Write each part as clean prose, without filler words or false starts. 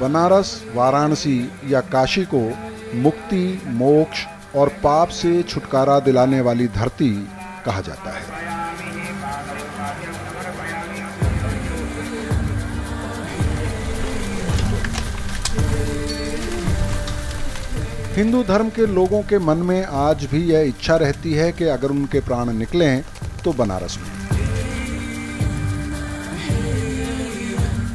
बनारस, वाराणसी या काशी को मुक्ति, मोक्ष और पाप से छुटकारा दिलाने वाली धरती कहा जाता है। हिंदू धर्म के लोगों के मन में आज भी यह इच्छा रहती है कि अगर उनके प्राण निकलें तो बनारस में,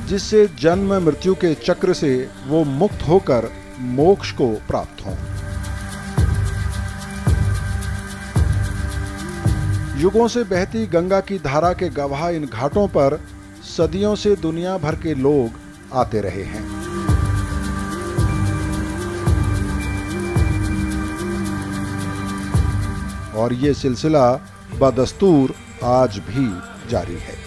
जिससे जन्म मृत्यु के चक्र से वो मुक्त होकर मोक्ष को प्राप्त हों। युगों से बहती गंगा की धारा के गवाह इन घाटों पर सदियों से दुनिया भर के लोग आते रहे हैं। और ये सिलसिला बदस्तूर आज भी जारी है।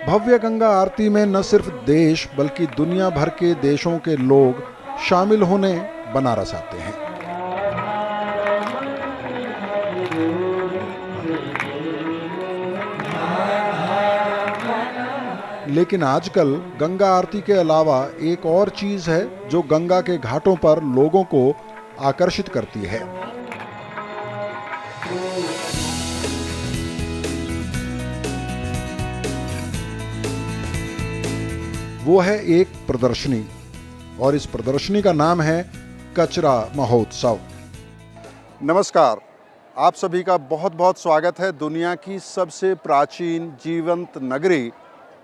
भव्य गंगा आरती में न सिर्फ देश बल्कि दुनिया भर के देशों के लोग शामिल होने बनारस आते हैं। लेकिन आजकल गंगा आरती के अलावा एक और चीज है जो गंगा के घाटों पर लोगों को आकर्षित करती है। वो है एक प्रदर्शनी, और इस प्रदर्शनी का नाम है कचरा महोत्सव। नमस्कार, आप सभी का बहुत बहुत स्वागत है दुनिया की सबसे प्राचीन जीवंत नगरी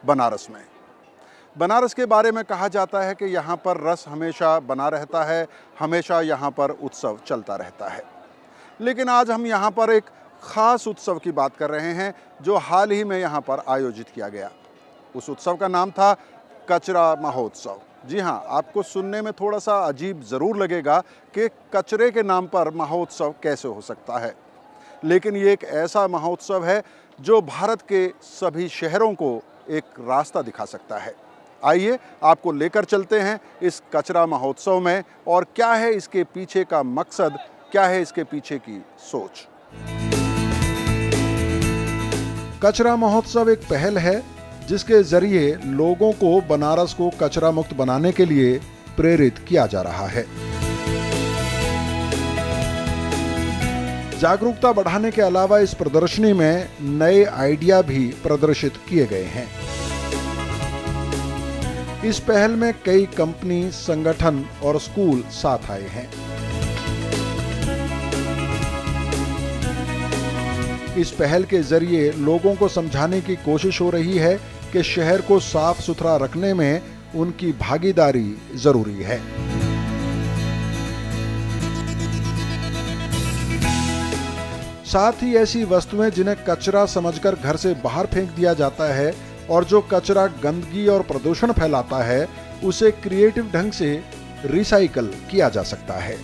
बनारस में। बनारस के बारे में कहा जाता है कि यहाँ पर रस हमेशा बना रहता है, हमेशा यहाँ पर उत्सव चलता रहता है। लेकिन आज हम यहाँ पर एक ख़ास उत्सव की बात कर रहे हैं जो हाल ही में यहाँ पर आयोजित किया गया। उस उत्सव का नाम था कचरा महोत्सव। जी हाँ, आपको सुनने में थोड़ा सा अजीब ज़रूर लगेगा कि कचरे के नाम पर महोत्सव कैसे हो सकता है, लेकिन ये एक ऐसा महोत्सव है जो भारत के सभी शहरों को एक रास्ता दिखा सकता है। आइए आपको लेकर चलते हैं इस कचरा महोत्सव में, और क्या है इसके पीछे का मकसद, क्या है इसके पीछे की सोच। कचरा महोत्सव एक पहल है जिसके जरिए लोगों को बनारस को कचरा मुक्त बनाने के लिए प्रेरित किया जा रहा है। जागरूकता बढ़ाने के अलावा इस प्रदर्शनी में नए आइडिया भी प्रदर्शित किए गए हैं। इस पहल में कई कंपनी, संगठन और स्कूल साथ आए हैं। इस पहल के जरिए लोगों को समझाने की कोशिश हो रही है कि शहर को साफ सुथरा रखने में उनकी भागीदारी जरूरी है। साथ ही ऐसी वस्तुएं जिन्हें कचरा समझकर घर से बाहर फेंक दिया जाता है और जो कचरा गंदगी और प्रदूषण फैलाता है, उसे क्रिएटिव ढंग से रिसाइकल किया जा सकता है।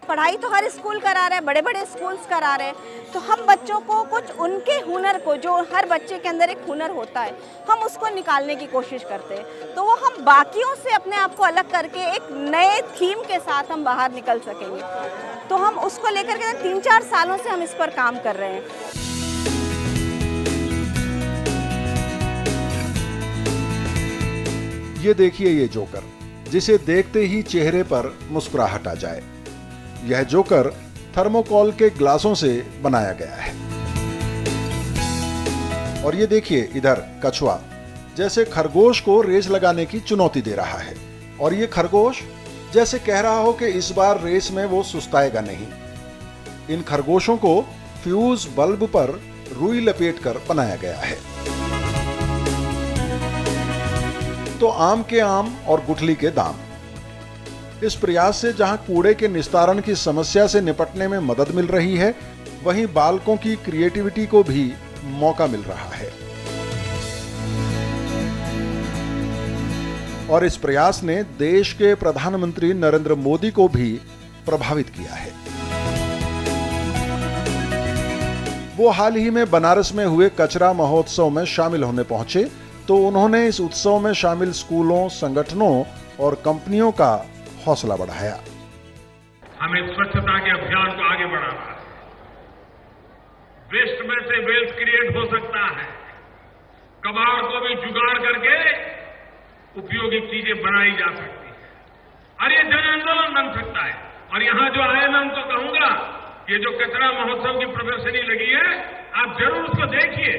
पढ़ाई तो हर स्कूल करा रहे हैं, बड़े बड़े स्कूल्स करा रहे हैं, तो हम बच्चों को कुछ उनके हुनर को, जो हर बच्चे के अंदर एक हुनर होता है, हम उसको निकालने की कोशिश करते हैं। तो वो हम बाकियों से अपने आप को अलग करके एक नए थीम के साथ हम बाहर निकल सकेंगे। तो हम उसको लेकर के 3-4 सालों से हम इस पर काम कर रहे हैं। ये देखिए, ये जोकर, जिसे देखते ही चेहरे पर मुस्कुराहट आ जाए। यह जोकर थर्मोकोल के ग्लासों से बनाया गया है। और ये देखिए इधर कछुआ, जैसे खरगोश को रेस लगाने की चुनौती दे रहा है। और ये खरगोश जैसे कह रहा हो कि इस बार रेस में वो सुस्ताएगा नहीं। इन खरगोशों को फ्यूज बल्ब पर रुई लपेटकर बनाया गया है। तो आम के आम और गुठली के दाम। इस प्रयास से जहां कूड़े के निस्तारण की समस्या से निपटने में मदद मिल रही है, वहीं बालकों की क्रिएटिविटी को भी मौका मिल रहा है। और इस प्रयास ने देश के प्रधानमंत्री नरेंद्र मोदी को भी प्रभावित किया है। वो हाल ही में बनारस में हुए कचरा महोत्सव में शामिल होने पहुंचे तो उन्होंने इस उत्सव में शामिल स्कूलों, संगठनों और कंपनियों का हौसला बढ़ाया। हमें स्वच्छता के अभियान को आगे बढ़ाना है। वेस्ट में से वेल्थ क्रिएट हो सकता है। कबाड़ को भी जुगाड़ करके उपयोगी चीजें बनाई जा सकती है और ये जन आंदोलन बन सकता है। और यहां जो आए मैं उनको कहूंगा, ये जो कचरा महोत्सव की प्रदर्शनी लगी है, आप जरूर उसको देखिए।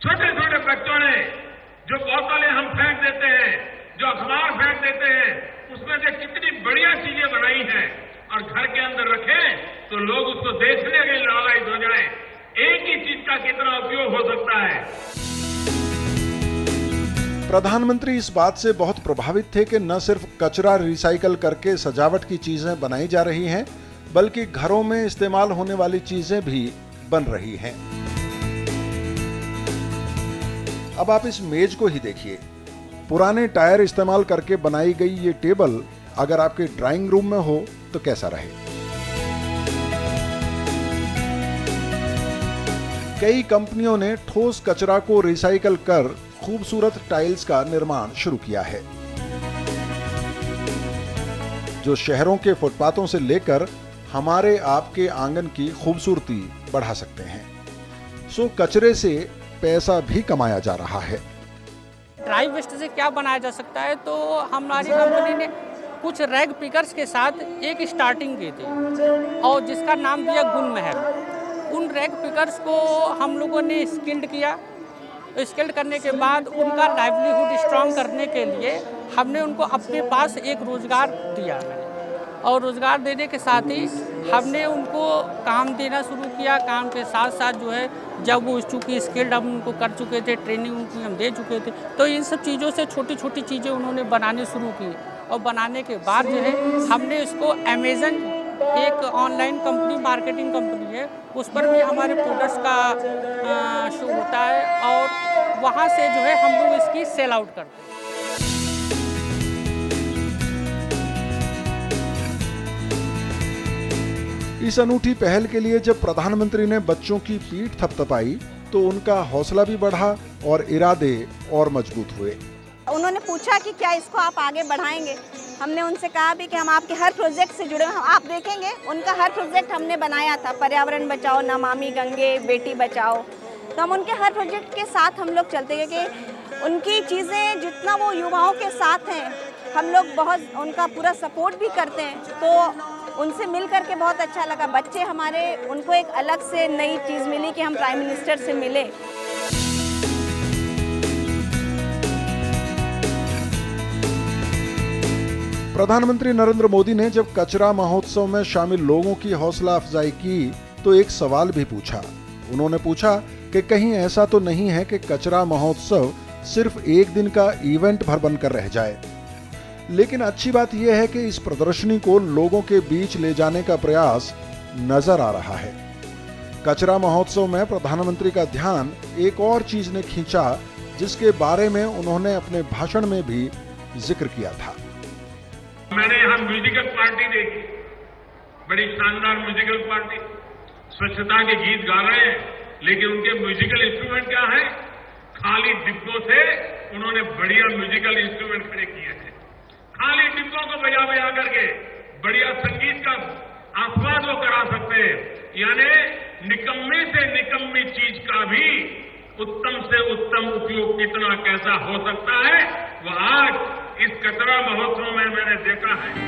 छोटे छोटे बच्चों ने जो बोतलें हम फेंक देते हैं, जो अखबार फेंक देते हैं, उसमें से कितनी बढ़िया चीजें बनाई हैं और घर के अंदर रखें तो लोग उसको देखने के लिए लालायित हो जाएं। एक ही चीज का कितना उपयोग हो सकता है। प्रधानमंत्री इस बात से बहुत प्रभावित थे कि न सिर्फ कचरा रिसाइकल करके सजावट की चीजें बनाई जा रही हैं, बल्कि घरों में इस्तेमाल होने वाली चीजें भी बन रही हैं। अब आप इस मेज को ही देखिए। पुराने टायर इस्तेमाल करके बनाई गई ये टेबल अगर आपके ड्राइंग रूम में हो तो कैसा रहे। कई कंपनियों ने ठोस कचरा को रिसाइकल कर खूबसूरत टाइल्स का निर्माण शुरू किया है, जो शहरों के फुटपाथों से लेकर हमारे आपके आंगन की खूबसूरती बढ़ा सकते हैं। सो कचरे से पैसा भी कमाया जा रहा है। ड्राई वेस्ट से क्या बनाया जा सकता है, तो हमारी कंपनी ने कुछ रैग पिकर्स के साथ एक स्टार्टिंग की थी और जिसका नाम दिया गुल महल। उन रैग पिकर्स को हम लोगों ने स्किल्ड किया। स्किल्ड करने के बाद उनका लाइवलीहुड स्ट्रॉन्ग करने के लिए हमने उनको अपने पास एक रोज़गार दिया और रोज़गार देने के साथ ही हमने उनको काम देना शुरू किया। काम के साथ साथ जो है, जब वो चूँकि स्किल्ड हम उनको कर चुके थे, ट्रेनिंग उनकी हम दे चुके थे, तो इन सब चीज़ों से छोटी छोटी चीज़ें उन्होंने बनाने शुरू की और बनाने के बाद जो है हमने इसको अमेज़न, एक ऑनलाइन कंपनी, मार्केटिंग कंपनी है, उस पर भी हमारे प्रोडक्ट्स का शो होता है और वहाँ से जो है हम लोग इसकी सेल आउट करते हैं। इस अनूठी पहल के लिए जब प्रधानमंत्री ने बच्चों की पीठ थपथपाई तो उनका हौसला भी बढ़ा और इरादे और मजबूत हुए। उन्होंने पूछा कि क्या इसको आप आगे बढ़ाएंगे। हमने उनसे कहा भी कि हम आपके हर प्रोजेक्ट से जुड़े हैं। आप देखेंगे उनका हर प्रोजेक्ट हमने बनाया था, पर्यावरण बचाओ, नमामि गंगे, बेटी बचाओ। तो हम उनके हर प्रोजेक्ट के साथ हम लोग चलते हैं कि उनकी चीज़ें जितना वो युवाओं के साथ हैं, हम लोग बहुत उनका पूरा सपोर्ट भी करते हैं। तो उनसे मिल करके बहुत अच्छा लगा। बच्चे हमारे, उनको एक अलग से नई चीज़ मिली कि हम प्राइम मिनिस्टर से मिले। प्रधानमंत्री नरेंद्र मोदी ने जब कचरा महोत्सव में शामिल लोगों की हौसला अफजाई की तो एक सवाल भी पूछा। उन्होंने पूछा कि कहीं ऐसा तो नहीं है कि कचरा महोत्सव सिर्फ एक दिन का इवेंट भर बनकर रह जाए। लेकिन अच्छी बात यह है कि इस प्रदर्शनी को लोगों के बीच ले जाने का प्रयास नजर आ रहा है। कचरा महोत्सव में प्रधानमंत्री का ध्यान एक और चीज ने खींचा, जिसके बारे में उन्होंने अपने भाषण में भी जिक्र किया था। मैंने यहाँ म्यूजिकल पार्टी देखी, बड़ी शानदार म्यूजिकल पार्टी। स्वच्छता के गीत गा रहे हैं, लेकिन उनके म्यूजिकल इंस्ट्रूमेंट क्या है? खाली डिब्बों से उन्होंने बढ़िया म्यूजिकल इंस्ट्रूमेंट खड़े किए हैं। खाली डिब्बों को बजा बजा करके बढ़िया संगीत का आस्वाद वो करा सकते हैं। यानी निकम्मे से निकम्मी चीज का भी उत्तम से उत्तम उपयोग कितना कैसा हो सकता है, वो आज इस कचरा महोत्सव में मैंने देखा है।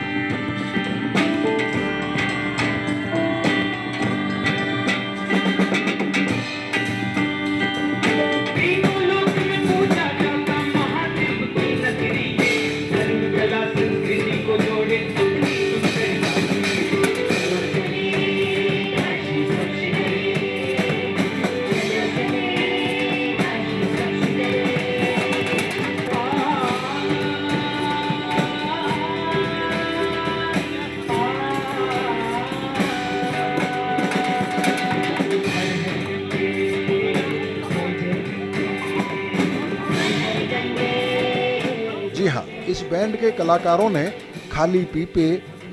बैंड के कलाकारों ने खाली पीपे,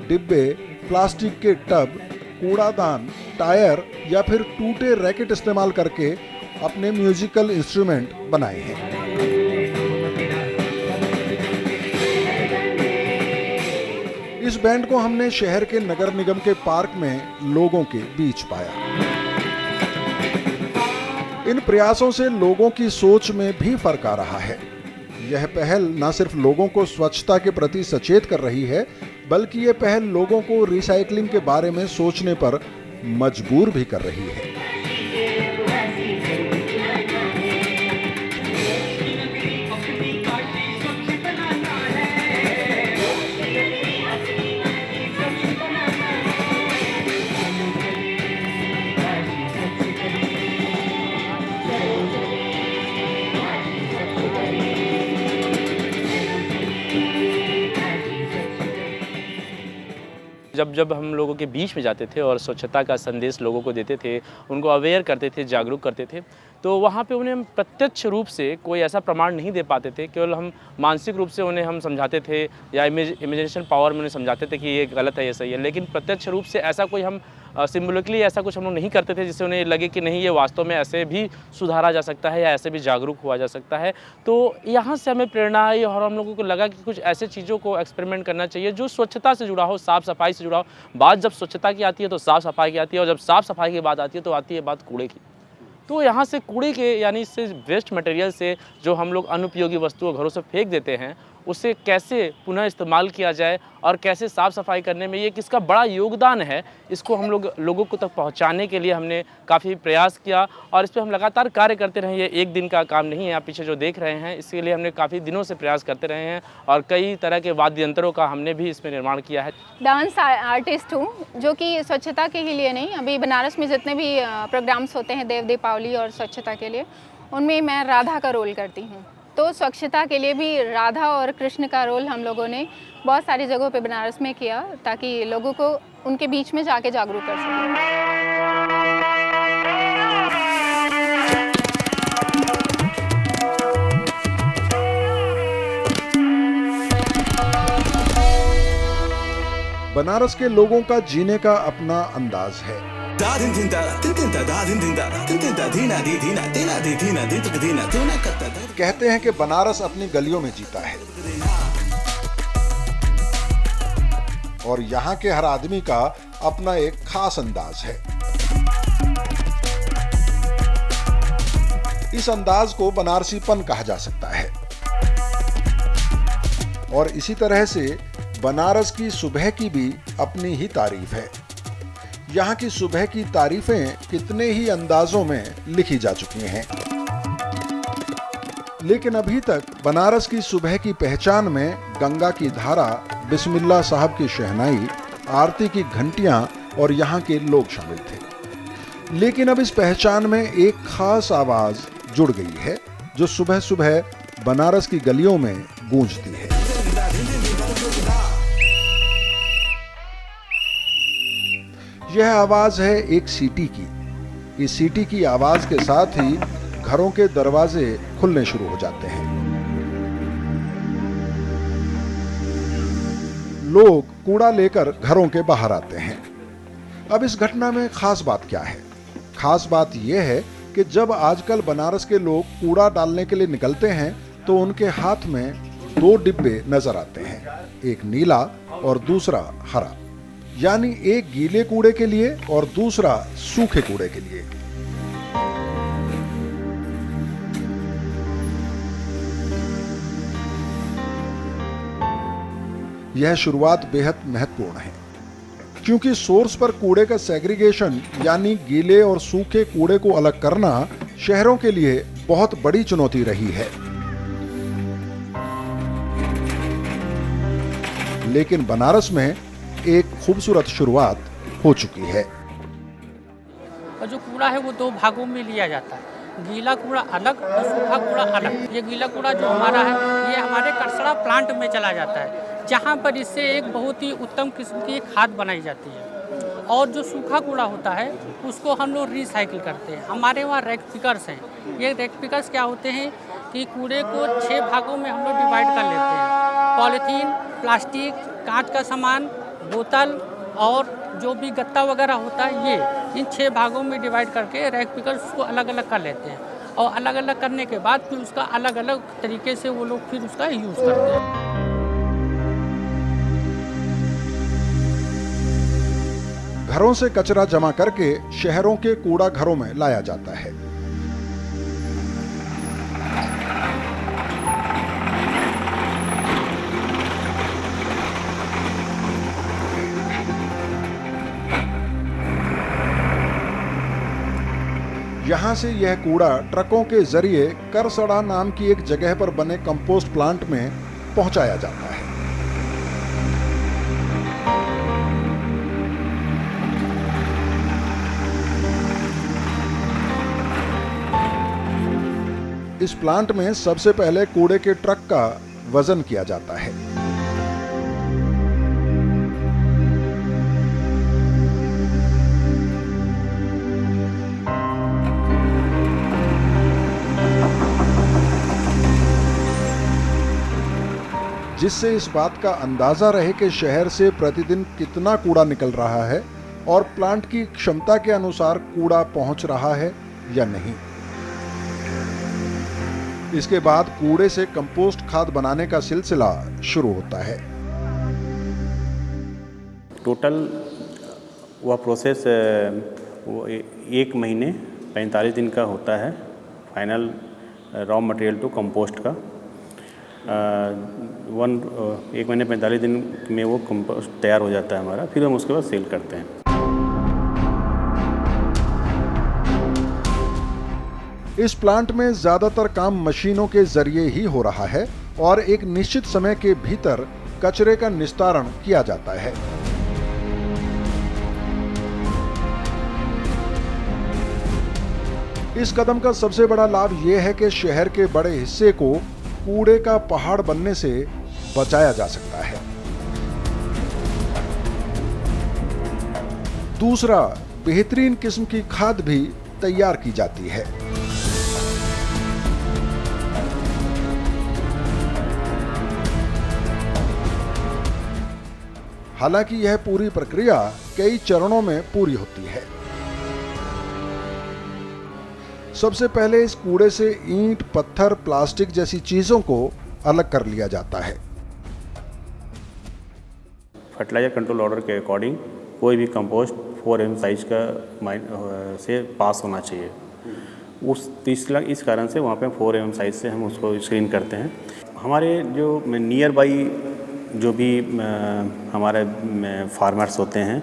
डिब्बे, प्लास्टिक के टब, कूड़ादान, टायर या फिर टूटे रैकेट इस्तेमाल करके अपने म्यूजिकल इंस्ट्रूमेंट बनाए हैं। इस बैंड को हमने शहर के नगर निगम के पार्क में लोगों के बीच पाया। इन प्रयासों से लोगों की सोच में भी फर्क आ रहा है। यह पहल न सिर्फ लोगों को स्वच्छता के प्रति सचेत कर रही है, बल्कि यह पहल लोगों को रिसाइकलिंग के बारे में सोचने पर मजबूर भी कर रही है। जब हम लोगों के बीच में जाते थे और स्वच्छता का संदेश लोगों को देते थे, उनको अवेयर करते थे, जागरूक करते थे, तो वहाँ पे उन्हें प्रत्यक्ष रूप से कोई ऐसा प्रमाण नहीं दे पाते थे। केवल हम मानसिक रूप से उन्हें हम समझाते थे या इमेजिनेशन पावर में उन्हें समझाते थे कि ये गलत है, ये सही है, लेकिन प्रत्यक्ष रूप से ऐसा कोई हम सिम्बोलिकली ऐसा कुछ हम लोग नहीं करते थे जिससे उन्हें लगे कि नहीं, ये वास्तव में ऐसे भी सुधारा जा सकता है या ऐसे भी जागरूक हुआ जा सकता है। तो यहाँ से हमें प्रेरणा आई और हम लोगों को लगा कि कुछ ऐसे चीज़ों को एक्सपेरिमेंट करना चाहिए जो स्वच्छता से जुड़ा हो, साफ़ सफाई से जुड़ा हो। बात जब स्वच्छता की आती है तो साफ़ सफाई की आती है, और जब साफ़ सफाई की बात आती है तो आती है बात कूड़े की। तो यहाँ से कूड़े के यानी इससे वेस्ट मटेरियल से जो हम लोग अनुपयोगी वस्तुओं घरों से फेंक देते हैं, उसे कैसे पुनः इस्तेमाल किया जाए और कैसे साफ़ सफाई करने में ये किसका बड़ा योगदान है, इसको हम लोगों को तक पहुँचाने के लिए हमने काफ़ी प्रयास किया और इस पर हम लगातार कार्य करते रहे। ये एक दिन का काम नहीं है, आप पीछे जो देख रहे हैं, इसके लिए हमने काफ़ी दिनों से प्रयास करते रहे हैं और कई तरह के वाद्य यंत्रों का हमने भी इसमें निर्माण किया है। डांस आर्टिस्ट हूँ, जो कि स्वच्छता के लिए नहीं, अभी बनारस में जितने भी प्रोग्राम्स होते हैं देव दीपावली और स्वच्छता के लिए, उनमें मैं राधा का रोल करती हूँ। तो स्वच्छता के लिए भी राधा और कृष्ण का रोल हम लोगों ने बहुत सारी जगहों पे बनारस में किया, ताकि लोगों को उनके बीच में जाके जागरूक कर सकें। बनारस के लोगों का जीने का अपना अंदाज है। कहते हैं कि बनारस अपनी गलियों में जीता है और यहाँ के हर आदमी का अपना एक खास अंदाज है। इस अंदाज को बनारसीपन कहा जा सकता है। और इसी तरह से बनारस की सुबह की भी अपनी ही तारीफ है। यहाँ की सुबह की तारीफें कितने ही अंदाजों में लिखी जा चुकी हैं, लेकिन अभी तक बनारस की सुबह की पहचान में गंगा की धारा, बिस्मिल्लाह साहब की शहनाई, आरती की घंटियां और यहाँ के लोग शामिल थे। लेकिन अब इस पहचान में एक खास आवाज जुड़ गई है जो सुबह सुबह बनारस की गलियों में गूंजती है। यह आवाज है एक सीटी की। इस सीटी की आवाज के साथ ही घरों के दरवाजे खुलने शुरू हो जाते हैं। लोग कूड़ा लेकर घरों के बाहर आते हैं। अब इस घटना में खास बात क्या है? खास बात यह है कि जब आजकल बनारस के लोग कूड़ा डालने के लिए निकलते हैं तो उनके हाथ में 2 डिब्बे नजर आते हैं, एक नीला और दूसरा हरा, यानी एक गीले कूड़े के लिए और दूसरा सूखे कूड़े के लिए। यह शुरुआत बेहद महत्वपूर्ण है, क्योंकि सोर्स पर कूड़े का सेग्रीगेशन यानी गीले और सूखे कूड़े को अलग करना शहरों के लिए बहुत बड़ी चुनौती रही है। लेकिन बनारस में एक खूबसूरत शुरुआत हो चुकी है। और जो कूड़ा है वो 2 भागों में लिया जाता है, गीला कूड़ा अलग और सूखा कूड़ा अलग। ये गीला कूड़ा जो हमारा है ये हमारे करसड़ा प्लांट में चला जाता है, जहाँ पर इससे एक बहुत ही उत्तम किस्म की खाद बनाई जाती है। और जो सूखा कूड़ा होता है उसको हम लोग रिसाइकिल करते हैं। हमारे वहाँ रैक पिकर्स हैं। ये रैक पिकर्स क्या होते हैं कि कूड़े को 6 भागों में हम लोग डिवाइड कर लेते हैं। पॉलीथीन, प्लास्टिक, कांच का सामान, बोतल और जो भी गत्ता वगैरह होता है, ये इन 6 भागों में डिवाइड करके रैग पिकर्स उसको अलग अलग कर लेते हैं और अलग अलग करने के बाद फिर उसका अलग अलग तरीके से वो लोग फिर उसका यूज़ करते हैं। घरों से कचरा जमा करके शहरों के कूड़ा घरों में लाया जाता है। यहां से यह कूड़ा ट्रकों के जरिए करसड़ा नाम की एक जगह पर बने कंपोस्ट प्लांट में पहुंचाया जाता है। इस प्लांट में सबसे पहले कूड़े के ट्रक का वजन किया जाता है। जिससे इस बात का अंदाजा रहे कि शहर से प्रतिदिन कितना कूड़ा निकल रहा है और प्लांट की क्षमता के अनुसार कूड़ा पहुंच रहा है या नहीं। इसके बाद कूड़े से कंपोस्ट खाद बनाने का सिलसिला शुरू होता है। टोटल वह प्रोसेस वो 1 महीने 45 दिन का होता है, final raw material to compost का। 1 महीने 45 दिन में वो कंपोस्ट तैयार हो जाता है हमारा, फिर हम उसके बाद सेल करते हैं। इस प्लांट में ज्यादातर काम मशीनों के जरिए ही हो रहा है और एक निश्चित समय के भीतर कचरे का निस्तारण किया जाता है। इस कदम का सबसे बड़ा लाभ यह है कि शहर के बड़े हिस्से को कूड़े का पहाड़ बनने से बचाया जा सकता है। दूसरा, बेहतरीन किस्म की खाद भी तैयार की जाती है। हालांकि यह पूरी प्रक्रिया कई चरणों में पूरी होती है। सबसे पहले इस कूड़े से ईंट, पत्थर, प्लास्टिक जैसी चीजों को अलग कर लिया जाता है। फर्टिलाइजर कंट्रोल ऑर्डर के अकॉर्डिंग कोई भी कंपोस्ट 4 mm साइज का से पास होना चाहिए। इस कारण से वहाँ पे 4 mm साइज से हम उसको स्क्रीन करते हैं। हमारे जो नियर बाई जो भी हमारे फार्मर्स होते हैं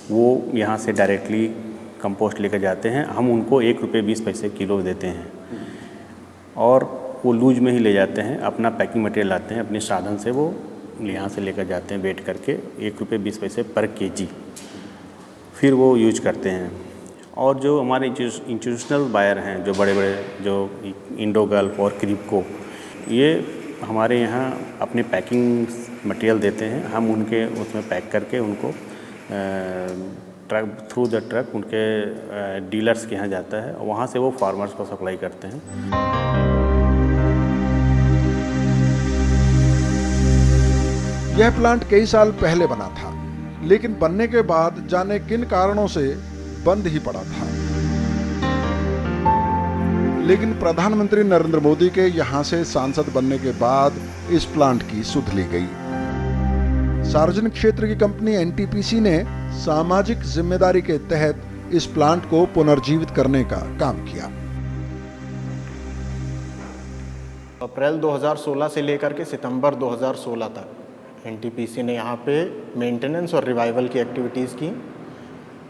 वो यहाँ से डायरेक्टली कंपोस्ट लेकर जाते हैं। हम उनको ₹1.20 किलो देते हैं और वो लूज में ही ले जाते हैं। अपना पैकिंग मटेरियल लाते हैं, अपने साधन से वो यहाँ से लेकर जाते हैं वेट करके ₹1.20 पर केजी, फिर वो यूज करते हैं। और जो हमारे इंस्टीट्यूशनल बायर हैं, जो बड़े बड़े जो इंडोगल्फ और क्रिप्को, ये हमारे यहाँ अपने पैकिंग मटेरियल देते हैं। हम उनके उसमें पैक करके उनको ट्रक थ्रू द ट्रक उनके डीलर्स के यहाँ जाता है और वहाँ से वो फार्मर्स को सप्लाई करते हैं। यह प्लांट कई साल पहले बना था, लेकिन बनने के बाद जाने किन कारणों से बंद ही पड़ा था। लेकिन प्रधानमंत्री नरेंद्र मोदी के यहां से सांसद बनने के बाद इस प्लांट की सुध ली गई। सार्वजनिक क्षेत्र की कंपनी एनटीपीसी ने सामाजिक जिम्मेदारी के तहत इस प्लांट को पुनर्जीवित करने का काम किया। अप्रैल 2016 से लेकर के सितंबर 2016 तक एनटीपीसी ने यहाँ पे मेंटेनेंस और रिवाइवल की एक्टिविटीज़ की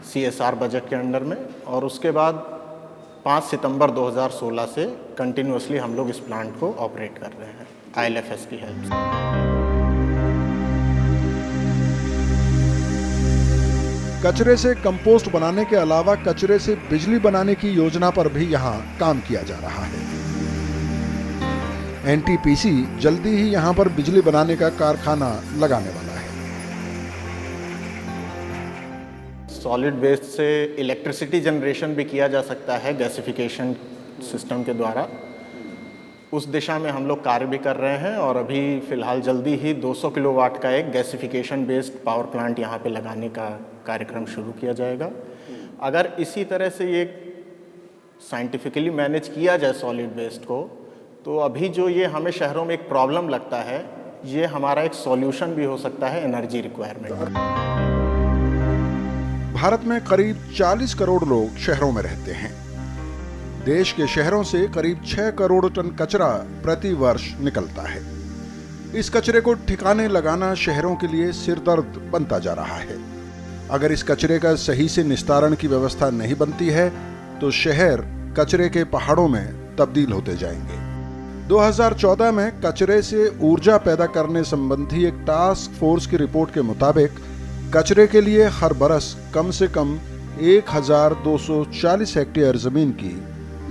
सीएसआर बजट के अंडर में, और उसके बाद 5 सितंबर 2016 से कंटिन्यूसली हम लोग इस प्लांट को ऑपरेट कर रहे हैं आईएलएफएस की हेल्प से। कचरे से कंपोस्ट बनाने के अलावा कचरे से बिजली बनाने की योजना पर भी यहाँ काम किया जा रहा है। एनटीपीसी जल्दी ही यहाँ पर बिजली बनाने का कारखाना लगाने वाला है। सॉलिड वेस्ट से इलेक्ट्रिसिटी जनरेशन भी किया जा सकता है गैसिफिकेशन सिस्टम के द्वारा। उस दिशा में हम लोग कार्य भी कर रहे हैं और अभी फ़िलहाल जल्दी ही 200 किलोवाट का एक गैसिफिकेशन बेस्ड पावर प्लांट यहाँ पे लगाने का कार्यक्रम शुरू किया जाएगा। अगर इसी तरह से ये साइंटिफिकली मैनेज किया जाए सॉलिड वेस्ट को, तो अभी जो ये हमें शहरों में एक प्रॉब्लम लगता है, ये हमारा एक सॉल्यूशन भी हो सकता है एनर्जी रिक्वायरमेंट। भारत में करीब 40 करोड़ लोग शहरों में रहते हैं। देश के शहरों से करीब 6 करोड़ टन कचरा प्रति वर्ष निकलता है। इस कचरे को ठिकाने लगाना शहरों के लिए सिरदर्द बनता जा रहा है। अगर इस कचरे का सही से निस्तारण की व्यवस्था नहीं बनती है तो शहर कचरे के पहाड़ों में तब्दील होते जाएंगे। 2014 में कचरे से ऊर्जा पैदा करने संबंधी एक टास्क फोर्स की रिपोर्ट के मुताबिक कचरे के लिए हर बरस कम से कम 1240 हेक्टेयर जमीन की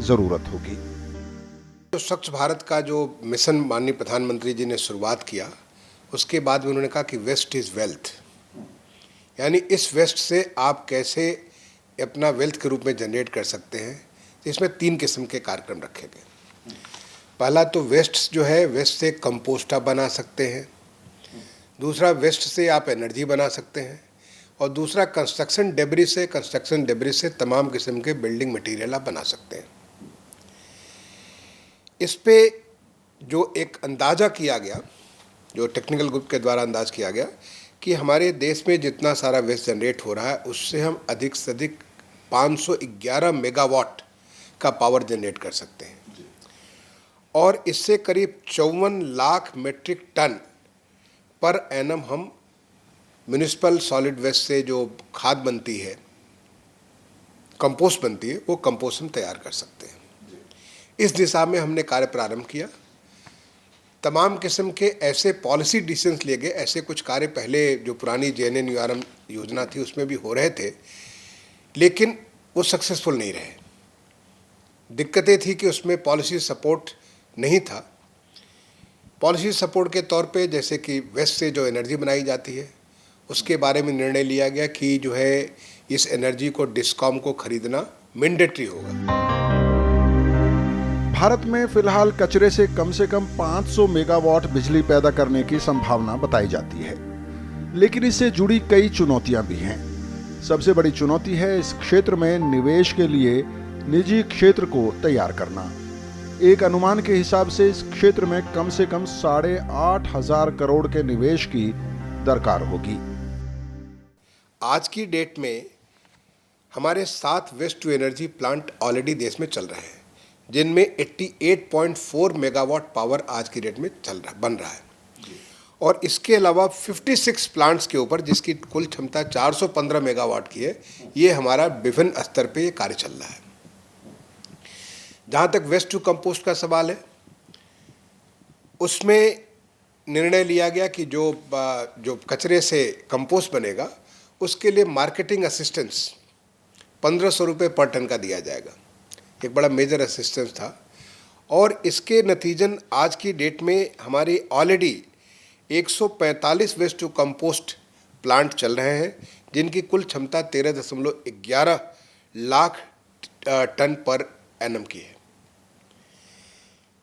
जरूरत होगी। जो स्वच्छ भारत का जो मिशन माननीय प्रधानमंत्री जी ने शुरुआत किया, उसके बाद में उन्होंने कहा कि वेस्ट इज़ वेल्थ, यानी इस वेस्ट से आप कैसे अपना वेल्थ के रूप में जनरेट कर सकते हैं। इसमें 3 किस्म के कार्यक्रम रखे गए। पहला तो वेस्ट जो है, वेस्ट से कंपोस्ट आप बना सकते हैं। दूसरा, वेस्ट से आप एनर्जी बना सकते हैं। और दूसरा, कंस्ट्रक्शन डेब्रिस से तमाम किस्म के बिल्डिंग मटेरियल आप बना सकते हैं। इस पे जो एक अंदाज़ा किया गया, जो टेक्निकल ग्रुप के द्वारा अंदाज किया गया कि हमारे देश में जितना सारा वेस्ट जनरेट हो रहा है, उससे हम अधिक से अधिक 511 मेगावाट का पावर जनरेट कर सकते हैं। और इससे करीब 54 lakh metric tonne per annum हम म्यूनिसिपल सॉलिड वेस्ट से जो खाद बनती है, कंपोस्ट बनती है, वो कंपोस्ट हम तैयार कर सकते हैं। इस दिशा में हमने कार्य प्रारंभ किया। तमाम किस्म के ऐसे पॉलिसी डिसीजंस लिए गए। ऐसे कुछ कार्य पहले जो पुरानी JNNURM योजना थी उसमें भी हो रहे थे, लेकिन वो सक्सेसफुल नहीं रहे। दिक्कतें थी कि उसमें पॉलिसी सपोर्ट नहीं था। पॉलिसी सपोर्ट के तौर पे जैसे कि वेस्ट से जो एनर्जी बनाई जाती है, उसके बारे में निर्णय लिया गया कि जो है इस एनर्जी को डिस्कॉम को खरीदना मैंडेटरी होगा। भारत में फिलहाल कचरे से कम 500 मेगावाट बिजली पैदा करने की संभावना बताई जाती है, लेकिन इससे जुड़ी कई चुनौतियां भी हैं। सबसे बड़ी चुनौती है इस क्षेत्र में निवेश के लिए निजी क्षेत्र को तैयार करना। एक अनुमान के हिसाब से इस क्षेत्र में कम से कम 8,500 करोड़ के निवेश की दरकार होगी। आज की डेट में हमारे 7 waste to energy plant already देश में चल रहे हैं, जिनमें 88.4 मेगावाट पावर आज की डेट में बन रहा है। और इसके अलावा 56 प्लांट्स के ऊपर, जिसकी कुल क्षमता 415 मेगावाट की है, ये हमारा विभिन्न स्तर पे ये कार्य चल रहा है। जहाँ तक वेस्ट टू कंपोस्ट का सवाल है, उसमें निर्णय लिया गया कि जो कचरे से कंपोस्ट बनेगा, उसके लिए मार्केटिंग असिस्टेंस 1500 रुपये पर टन का दिया जाएगा। एक बड़ा मेजर असिस्टेंस था। और इसके नतीजन आज की डेट में हमारे already 145 waste to compost plant चल रहे हैं, जिनकी कुल क्षमता 13.11 लाख टन पर एनम की है।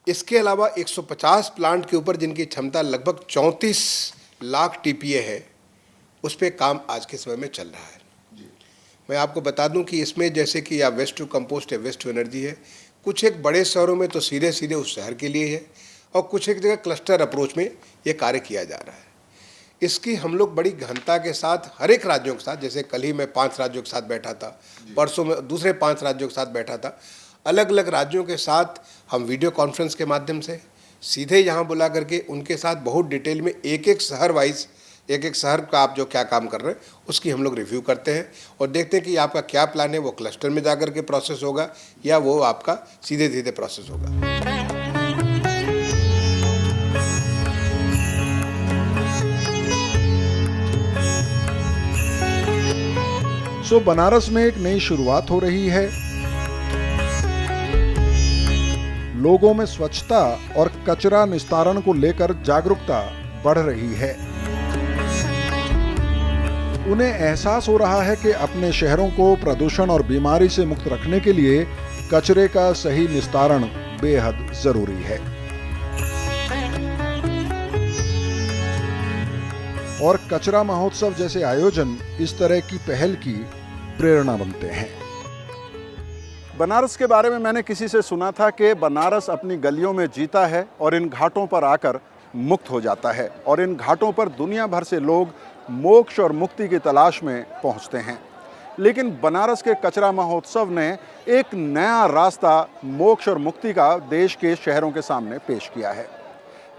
इसके अलावा 150 प्लांट के ऊपर जिनकी क्षमता लगभग 34 लाख TPA है, उस पर काम आज के समय में चल रहा है। मैं आपको बता दूं कि इसमें जैसे कि या वेस्ट टू कंपोस्ट है, वेस्ट टू एनर्जी है, कुछ एक बड़े शहरों में तो सीधे सीधे उस शहर के लिए है, और कुछ एक जगह क्लस्टर अप्रोच में ये कार्य किया जा रहा है। इसकी हम लोग बड़ी गहनता के साथ हर एक राज्यों के साथ, जैसे कल ही मैं 5 राज्यों के साथ बैठा था, परसों में दूसरे 5 राज्यों के साथ बैठा था, अलग अलग राज्यों के साथ हम वीडियो कॉन्फ्रेंस के माध्यम से सीधे यहाँ बुला करके उनके साथ बहुत डिटेल में एक एक शहर वाइज, एक एक शहर का आप जो क्या काम कर रहे हैं उसकी हम लोग रिव्यू करते हैं और देखते हैं कि आपका क्या प्लान है, वो क्लस्टर में जाकर के प्रोसेस होगा या वो आपका सीधे सीधे प्रोसेस होगा। सो बनारस में एक नई शुरुआत हो रही है। लोगों में स्वच्छता और कचरा निस्तारण को लेकर जागरूकता बढ़ रही है। उन्हें एहसास हो रहा है कि अपने शहरों को प्रदूषण और बीमारी से मुक्त रखने के लिए कचरे का सही निस्तारण बेहद जरूरी है। और कचरा महोत्सव जैसे आयोजन इस तरह की पहल की प्रेरणा बनते हैं। बनारस के बारे में मैंने किसी से सुना था कि बनारस अपनी गलियों में जीता है और इन घाटों पर आकर मुक्त हो जाता है, और इन घाटों पर दुनिया भर से लोग मोक्ष और मुक्ति की तलाश में पहुंचते हैं। लेकिन बनारस के कचरा महोत्सव ने एक नया रास्ता मोक्ष और मुक्ति का देश के शहरों के सामने पेश किया है।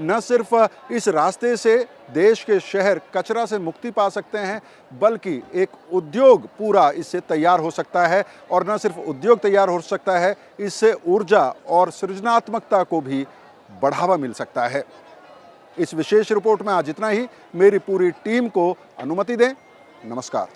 न सिर्फ इस रास्ते से देश के शहर कचरा से मुक्ति पा सकते हैं, बल्कि एक उद्योग पूरा इससे तैयार हो सकता है, और न सिर्फ उद्योग तैयार हो सकता है, इससे ऊर्जा और सृजनात्मकता को भी बढ़ावा मिल सकता है। इस विशेष रिपोर्ट में आज इतना ही। मेरी पूरी टीम को अनुमति दें। नमस्कार।